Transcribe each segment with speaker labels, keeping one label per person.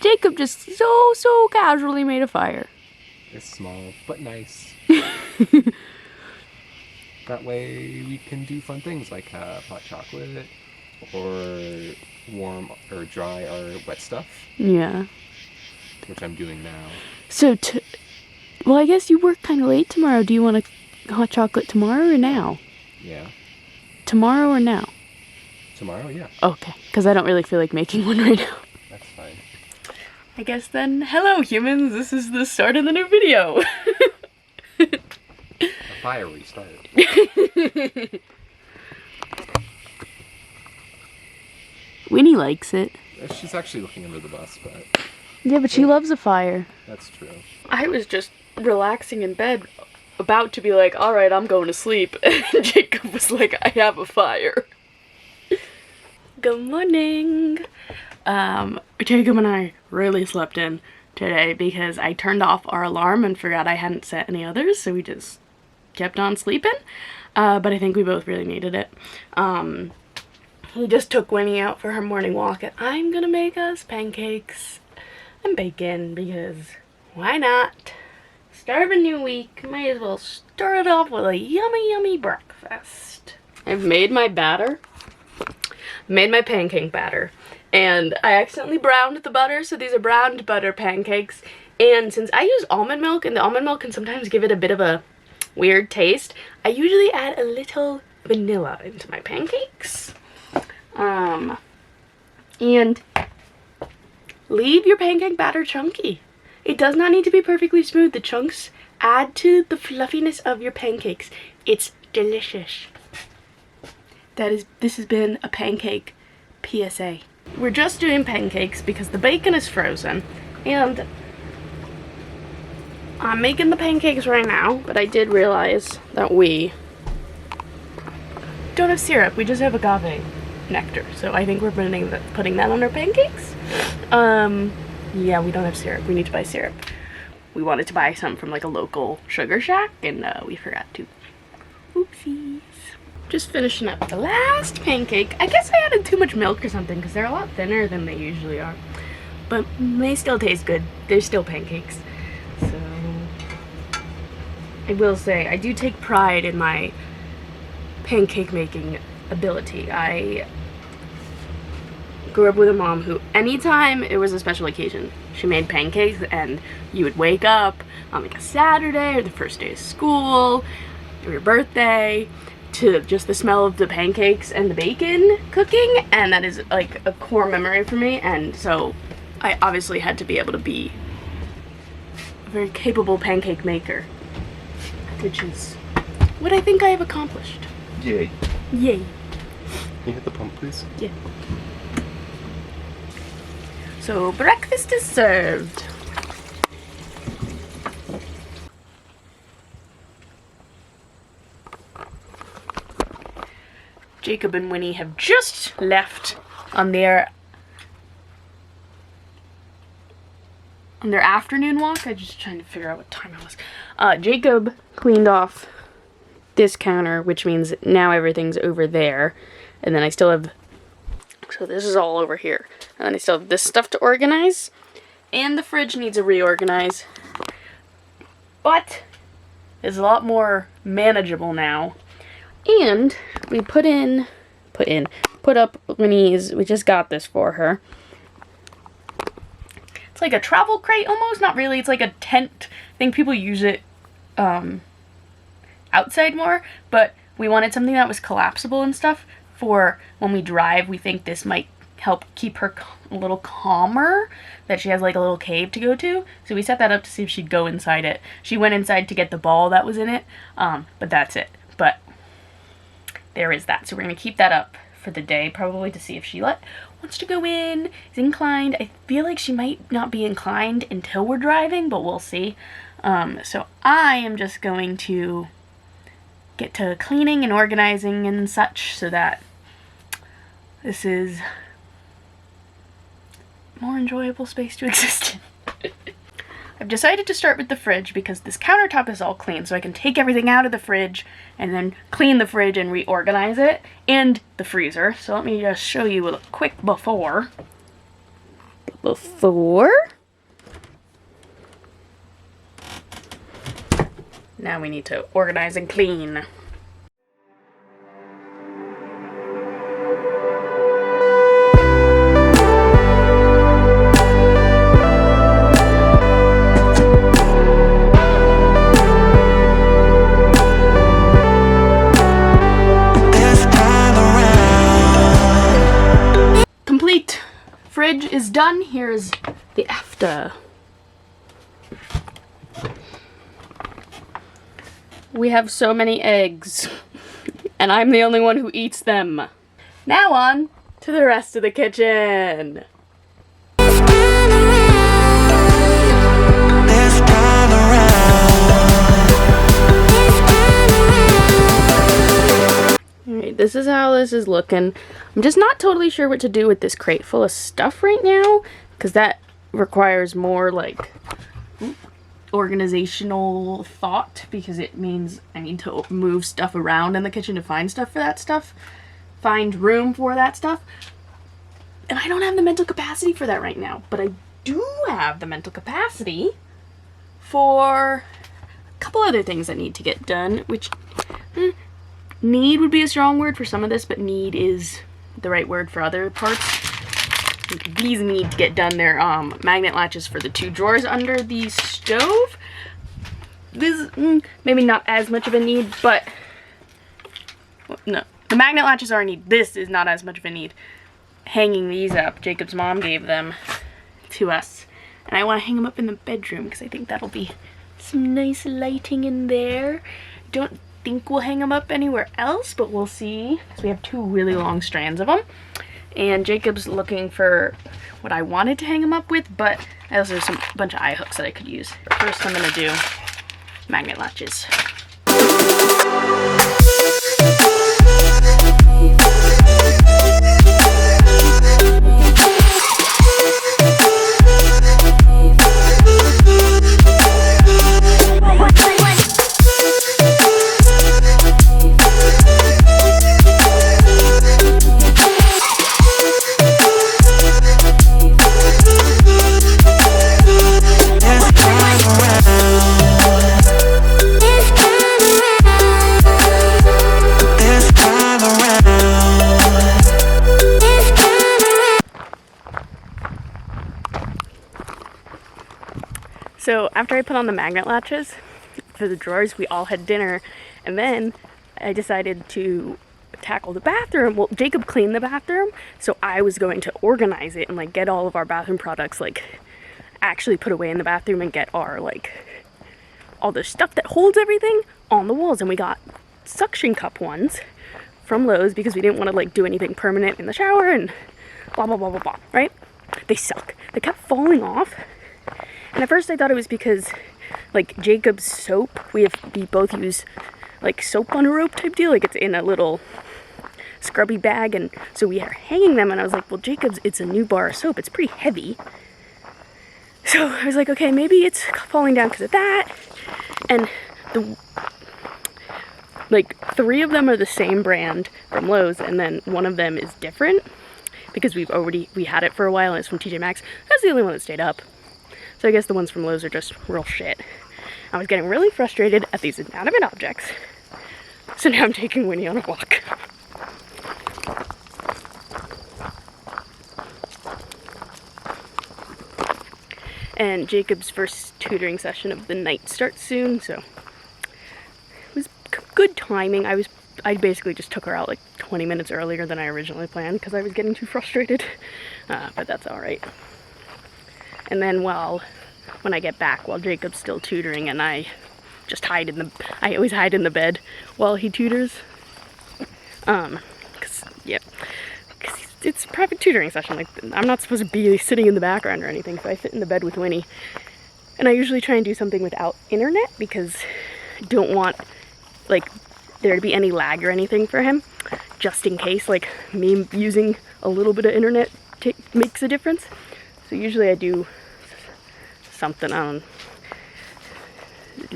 Speaker 1: Jacob just so casually made a fire.
Speaker 2: It's small, but nice. That way we can do fun things like hot chocolate or warm or dry our wet stuff.
Speaker 1: Yeah.
Speaker 2: Which I'm doing now.
Speaker 1: So, well, I guess you work kind of late tomorrow. Do you want a hot chocolate tomorrow or now?
Speaker 2: Yeah.
Speaker 1: Tomorrow or now?
Speaker 2: Tomorrow, yeah.
Speaker 1: Okay, because I don't really feel like making one right now.
Speaker 2: That's fine.
Speaker 1: I guess then, hello humans, this is the start of the new video.
Speaker 2: A fire restarted.
Speaker 1: Winnie likes it.
Speaker 2: She's actually looking under the bus, but...
Speaker 1: Yeah, but she loves a fire.
Speaker 2: That's true.
Speaker 1: I was just relaxing in bed, about to be like, alright, I'm going to sleep. And Jacob was like, I have a fire. Good morning. Jacob and I really slept in today because I turned off our alarm and forgot I hadn't set any others, so we just kept on sleeping. But I think we both really needed it. He just took Winnie out for her morning walk, and I'm gonna make us pancakes and bacon because why not? Start of a new week, might as well start it off with a yummy breakfast. I've made my batter, made my pancake batter, and I accidentally browned the butter, so these are browned butter pancakes. And since I use almond milk, and the almond milk can sometimes give it a bit of a weird taste, I usually add a little vanilla into my pancakes. And leave your pancake batter chunky. It does not need to be perfectly smooth. The chunks add to the fluffiness of your pancakes. It's delicious. This has been a pancake PSA. We're just doing pancakes because the bacon is frozen, and I'm making the pancakes right now, but I did realize that we don't have syrup. We just have agave nectar, so I think we're putting that on our pancakes. Yeah, we don't have syrup. We need to buy syrup. We wanted to buy some from like a local sugar shack, and we forgot to. Oopsies. Just finishing up the last pancake. I guess I added too much milk or something because they're a lot thinner than they usually are, but they still taste good. They're still pancakes. So I will say I do take pride in my pancake making ability. I grew up with a mom who, anytime it was a special occasion, she made pancakes, and you would wake up on like a Saturday or the first day of school or your birthday to just the smell of the pancakes and the bacon cooking, and that is like a core memory for me. And so I obviously had to be able to be a very capable pancake maker, which is what I think I have accomplished.
Speaker 2: Yay.
Speaker 1: Yay.
Speaker 2: Can you hit the pump, please?
Speaker 1: Yeah. So breakfast is served. Jacob and Winnie have just left on their afternoon walk. I'm just trying to figure out what time it was. Jacob cleaned off this counter, which means now everything's over there, and then I still have, so this is all over here, and then I still have this stuff to organize, and the fridge needs a reorganize, but it's a lot more manageable now. And we put up Winnie's, we just got this for her. It's like a travel crate almost, not really, it's like a tent. I think people use it outside more, but we wanted something that was collapsible and stuff for when we drive. We think this might help keep her a little calmer, that she has like a little cave to go to. So we set that up to see if she'd go inside it. She went inside to get the ball that was in it, but that's it. But there is that. So we're going to keep that up for the day, probably, to see if she wants to go in, is inclined. I feel like she might not be inclined until we're driving, but we'll see. So I am just going to get to cleaning and organizing and such, so that this is a more enjoyable space to exist in. I've decided to start with the fridge because this countertop is all clean, so I can take everything out of the fridge and then clean the fridge and reorganize it, and the freezer. So let me just show you a quick before. before. Now we need to organize and clean. Complete. Fridge is done. Here's the after. We have so many eggs, and I'm the only one who eats them. Now on to the rest of the kitchen. Alright, this is how this is looking. I'm just not totally sure what to do with this crate full of stuff right now, because that requires more, like, organizational thought, because it means I need to move stuff around in the kitchen to find stuff for that stuff. Find room for that stuff. And I don't have the mental capacity for that right now, but I do have the mental capacity for a couple other things that need to get done, which... need would be a strong word for some of this, but need is the right word for other parts. These need to get done. They're magnet latches for the 2 drawers under the stove. This maybe not as much of a need, but no, the magnet latches are a need. This is not as much of a need. Hanging these up, Jacob's mom gave them to us, and I want to hang them up in the bedroom because I think that'll be some nice lighting in there. Don't think we'll hang them up anywhere else, but we'll see, because we have 2 really long strands of them, and Jacob's looking for what I wanted to hang them up with, but I also have a bunch of eye hooks that I could use. First I'm gonna do magnet latches. So after I put on the magnet latches for the drawers, we all had dinner, and then I decided to tackle the bathroom. Well, Jacob cleaned the bathroom, so I was going to organize it and like get all of our bathroom products like actually put away in the bathroom and get our like all the stuff that holds everything on the walls. And we got suction cup ones from Lowe's because we didn't want to like do anything permanent in the shower and blah blah blah blah blah, right? They suck. They kept falling off. And at first I thought it was because, like, Jacob's soap, we both use, like, soap on a rope type deal. Like, it's in a little scrubby bag, and so we are hanging them, and I was like, well, Jacob's, it's a new bar of soap. It's pretty heavy. So I was like, okay, maybe it's falling down because of that. And, like, 3 of them are the same brand from Lowe's, and then one of them is different because we had it for a while, and it's from TJ Maxx. That's the only one that stayed up. So I guess the ones from Lowe's are just real shit. I was getting really frustrated at these inanimate objects. So now I'm taking Winnie on a walk. And Jacob's first tutoring session of the night starts soon, so it was good timing. I basically just took her out like 20 minutes earlier than I originally planned because I was getting too frustrated. But that's alright. And then when I get back, while Jacob's still tutoring, and I just I always hide in the bed while he tutors. Cause it's a private tutoring session. Like, I'm not supposed to be sitting in the background or anything, so I sit in the bed with Winnie. And I usually try and do something without internet because I don't want, like, there to be any lag or anything for him, just in case, like, me using a little bit of internet makes a difference. So usually I do something,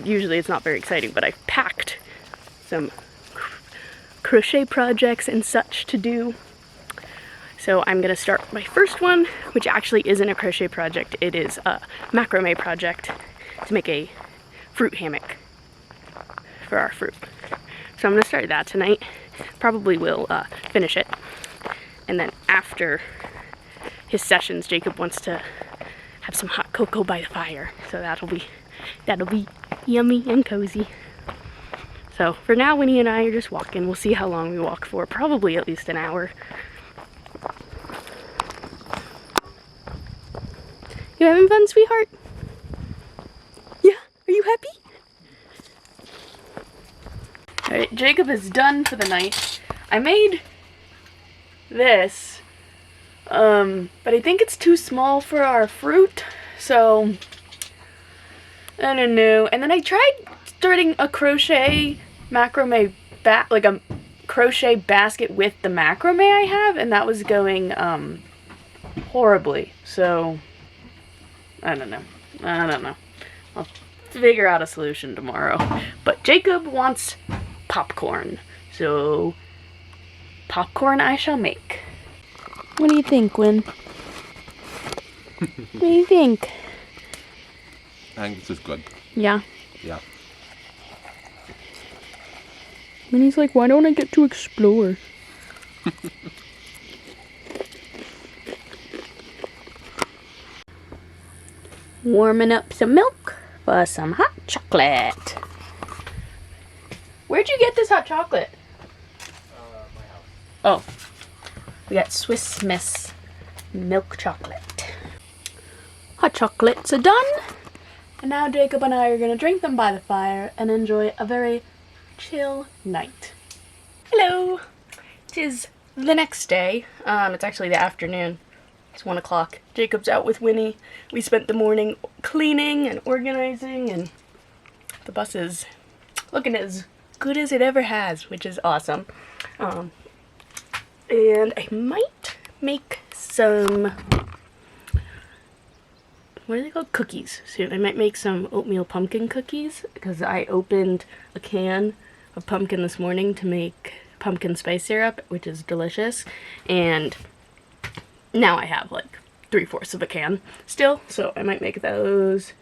Speaker 1: usually it's not very exciting, but I've packed some crochet projects and such to do. So I'm gonna start my first one, which actually isn't a crochet project. It is a macrame project to make a fruit hammock for our fruit. So I'm gonna start that tonight. Probably will finish it. And then after his sessions, Jacob wants to have some hot cocoa by the fire. So that'll be yummy and cozy. So for now, Winnie and I are just walking. We'll see how long we walk for. Probably at least an hour. You having fun, sweetheart? Yeah? Are you happy? Alright, Jacob is done for the night. I made this, but I think it's too small for our fruit, so I don't know. And then I tried starting a crochet macrame like a crochet basket with the macrame I have, and that was going horribly. So I don't know. I'll figure out a solution tomorrow. But Jacob wants popcorn, so popcorn I shall make. What do you think, Win? What do you think?
Speaker 2: I think this is good.
Speaker 1: Yeah.
Speaker 2: Yeah.
Speaker 1: And he's like, why don't I get to explore? Warming up some milk for some hot chocolate. Where'd you get this hot chocolate?
Speaker 2: My house.
Speaker 1: Oh. We got Swiss Miss milk chocolate. Hot chocolates are done. And now Jacob and I are going to drink them by the fire and enjoy a very chill night. Hello! It is the next day. It's actually the afternoon. It's 1 o'clock. Jacob's out with Winnie. We spent the morning cleaning and organizing, and the bus is looking as good as it ever has, which is awesome. And I might make some, what are they called? Cookies soon. I might make some oatmeal pumpkin cookies because I opened a can of pumpkin this morning to make pumpkin spice syrup, which is delicious. And now I have like 3/4 of a can still, so I might make those.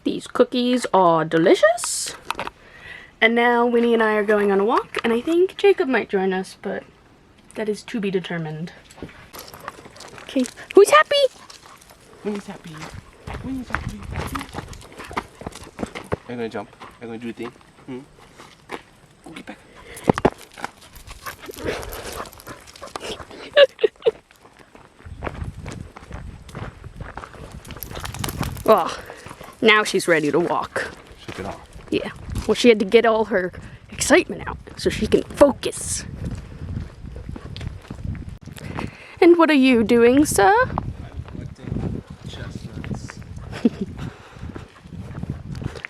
Speaker 1: These cookies are delicious. And now Winnie and I are going on a walk, and I think Jacob might join us, but that is to be determined. Okay, who's happy?
Speaker 2: Winnie's happy. Winnie's happy. Are you gonna jump? Are you gonna do the thing? Go get back.
Speaker 1: Oh, now she's ready to walk.
Speaker 2: Shake it off.
Speaker 1: Yeah. Well, she had to get all her excitement out so she can focus. And what are you doing, sir?
Speaker 2: I'm collecting chestnuts.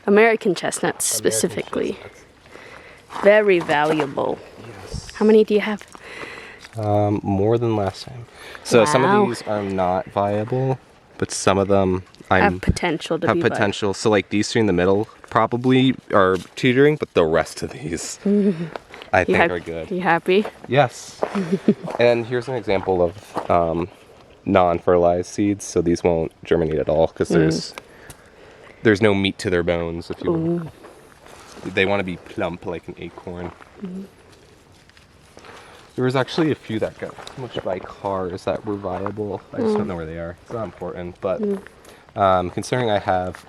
Speaker 1: American chestnuts, specifically.
Speaker 2: American chestnuts.
Speaker 1: Very valuable.
Speaker 2: Yes.
Speaker 1: How many do you have?
Speaker 2: More than last time. So some
Speaker 1: Wow.
Speaker 2: of these are not viable, but some of them
Speaker 1: Have potential to
Speaker 2: have
Speaker 1: be
Speaker 2: potential. So like these three in the middle probably are teetering, but the rest of these I think are good.
Speaker 1: You happy?
Speaker 2: Yes. And here's an example of non-fertilized seeds. So these won't germinate at all because there's no meat to their bones. If you will. They want to be plump like an acorn. There was actually a few that got smushed by cars that were viable. I just don't know where they are. It's not important, but considering I have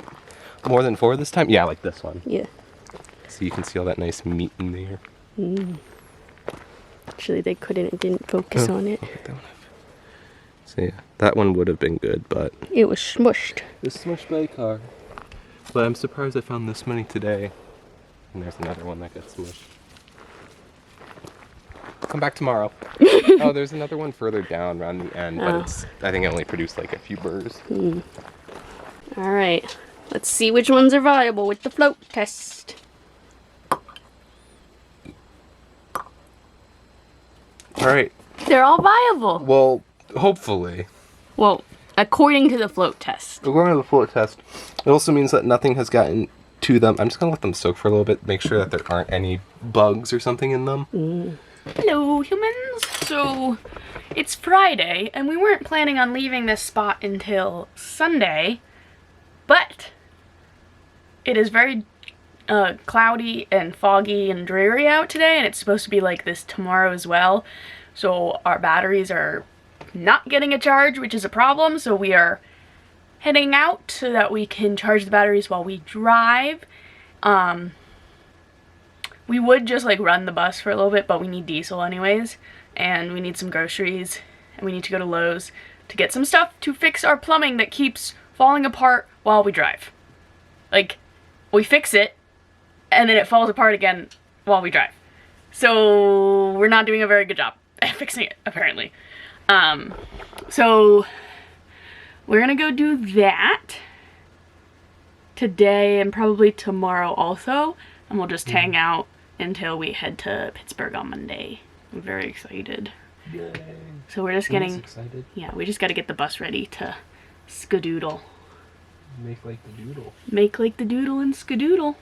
Speaker 2: more than 4 this time, yeah, like this one.
Speaker 1: Yeah.
Speaker 2: So you can see all that nice meat in there.
Speaker 1: Actually, they couldn't. It didn't focus on it.
Speaker 2: I'll pick that one up. So yeah, that one would have been good, but
Speaker 1: It was smushed.
Speaker 2: it's smushed by a car. But I'm surprised I found this many today. And there's another one that got smushed. Come back tomorrow. Oh, there's another one further down around the end, but I think it only produced like a few burrs.
Speaker 1: All right. Let's see which ones are viable with the float test.
Speaker 2: All right.
Speaker 1: They're all viable.
Speaker 2: Well, hopefully.
Speaker 1: Well, according to the float test.
Speaker 2: According to the float test, it also means that nothing has gotten to them. I'm just gonna let them soak for a little bit, make sure that there aren't any bugs or something in them.
Speaker 1: Hello, humans. So, it's Friday, and we weren't planning on leaving this spot until Sunday, but it is very cloudy and foggy and dreary out today, and it's supposed to be like this tomorrow as well. So our batteries are not getting a charge, which is a problem, so we are heading out so that we can charge the batteries while we drive. We would just like run the bus for a little bit, but we need diesel anyways, and we need some groceries, and we need to go to Lowe's to get some stuff to fix our plumbing that keeps falling apart while we drive. Like, we fix it, and then it falls apart again while we drive. So we're not doing a very good job at fixing it, apparently. So we're gonna go do that today and probably tomorrow also, and we'll just hang out until we head to Pittsburgh on Monday. I'm very excited.
Speaker 2: Yay.
Speaker 1: So we're just
Speaker 2: Who's
Speaker 1: getting,
Speaker 2: excited?
Speaker 1: yeah, we just gotta get the bus ready to skadoodle.
Speaker 2: Make like the doodle.
Speaker 1: Make like the doodle and skadoodle.